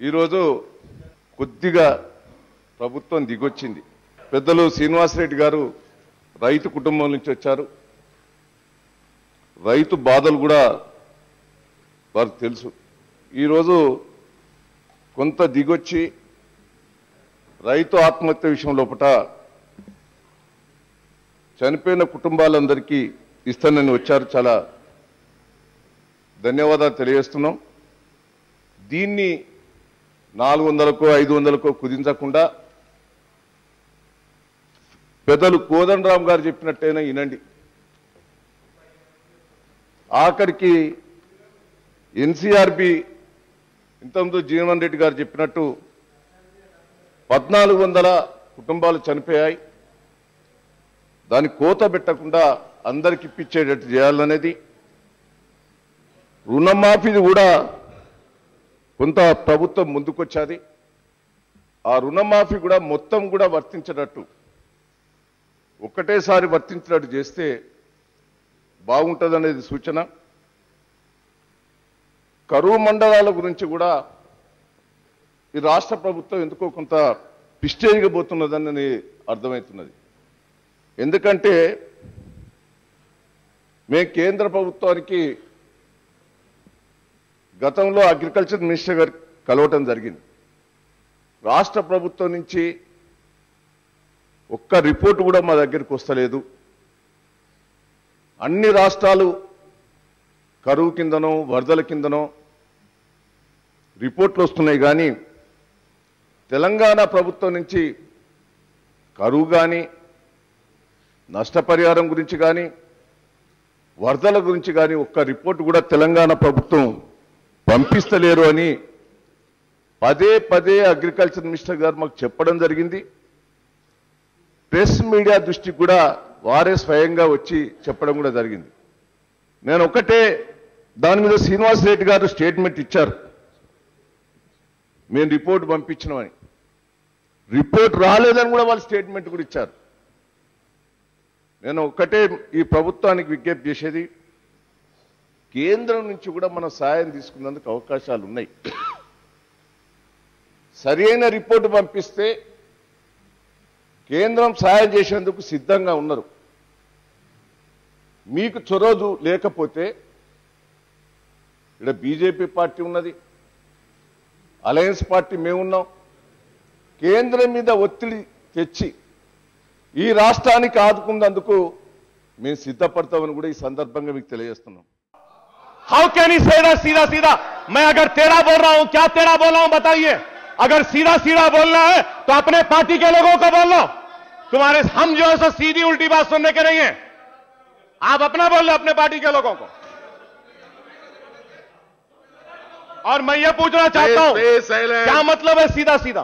ఈరోజు కొద్దిగా ప్రభుత్వం దిగొచ్చింది. పెద్దలు శ్రీనివాసరెడ్డి గారు రైతు కుటుంబం నుంచి వచ్చారు. రైతు బాధలు కూడా వారికి తెలుసు. ఈరోజు కొంత దిగొచ్చి రైతు ఆత్మహత్య విషయం లోపట చనిపోయిన కుటుంబాలందరికీ ఇస్తానని వచ్చారు. చాలా ధన్యవాదాలు తెలియజేస్తున్నాం. దీన్ని 400కో 500కో కుదించకుండా పెద్దలు కోదండరామ్ గారు చెప్పినట్టయినా వినండి. ఆఖరికి ఎన్సీఆర్బి ఇంతకుముందు జీవన్ రెడ్డి గారు చెప్పినట్టు 1400 కుటుంబాలు చనిపోయాయి. దాన్ని కోత పెట్టకుండా అందరికి ఇప్పించేటట్టు చేయాలనేది. రుణమాఫీది కూడా కొంత ప్రభుత్వం ముందుకొచ్చాది. ఆ రుణమాఫీ కూడా మొత్తం కూడా వర్తించేటట్టు ఒక్కటేసారి వర్తించినట్టు చేస్తే బాగుంటుందనేది సూచన. కరువు మండలాల గురించి కూడా ఈ రాష్ట్ర ప్రభుత్వం ఎందుకో కొంత పిస్టేజ్గా పోతున్నదని అర్థమవుతున్నది. ఎందుకంటే మేము కేంద్ర ప్రభుత్వానికి గతంలో అగ్రికల్చర్ మినిస్టర్ గారు కలవటం జరిగింది. రాష్ట్ర ప్రభుత్వం నుంచి ఒక్క రిపోర్ట్ కూడా మా దగ్గరికి వస్తలేదు. అన్ని రాష్ట్రాలు కరువు కిందనో వరదల కిందనో రిపోర్ట్లు వస్తున్నాయి, కానీ తెలంగాణ ప్రభుత్వం నుంచి కరువు కానీ నష్టపరిహారం గురించి కానీ వరదల గురించి కానీ ఒక్క రిపోర్ట్ కూడా తెలంగాణ ప్రభుత్వం పంపిస్తలేరు అని పదే పదే అగ్రికల్చర్ మినిస్టర్ గారు మాకు చెప్పడం జరిగింది. ప్రెస్ మీడియా దృష్టికి కూడా వారే స్వయంగా వచ్చి చెప్పడం కూడా జరిగింది. నేను ఒకటే దాని మీద శ్రీనివాసరెడ్డి గారు స్టేట్మెంట్ ఇచ్చారు, మేము రిపోర్ట్ పంపించినామని. రిపోర్ట్ రాలేదని కూడా వాళ్ళు స్టేట్మెంట్ కూడా ఇచ్చారు. నేను ఒకటే ఈ ప్రభుత్వానికి విజ్ఞప్తి చేసేది, కేంద్రం నుంచి కూడా మనం సాయం తీసుకున్నందుకు అవకాశాలు ఉన్నాయి. సరైన రిపోర్టు పంపిస్తే కేంద్రం సాయం చేసేందుకు సిద్ధంగా ఉన్నారు. మీకు చొరవ లేకపోతే ఇక్కడ బీజేపీ పార్టీ ఉన్నది, అలయన్స్ పార్టీ మేమున్నాం. కేంద్రం మీద ఒత్తిడి తెచ్చి ఈ రాష్ట్రానికి ఆదుకున్నందుకు మేము సిద్ధపడతామని కూడా ఈ సందర్భంగా మీకు తెలియజేస్తున్నాం. हाउ कैन ही से सीधा सीधा? मैं अगर टेढ़ा बोल रहा हूं, क्या टेढ़ा बोल रहा हूं बताइए? अगर सीधा सीधा बोलना है तो अपने पार्टी के लोगों को बोल लो. तुम्हारे हम जो है सो सीधी उल्टी बात सुनने के नहीं है. आप अपना बोल लो अपने पार्टी के लोगों को. और मैं ये पूछना चाहता हूं, क्या मतलब है सीधा सीधा?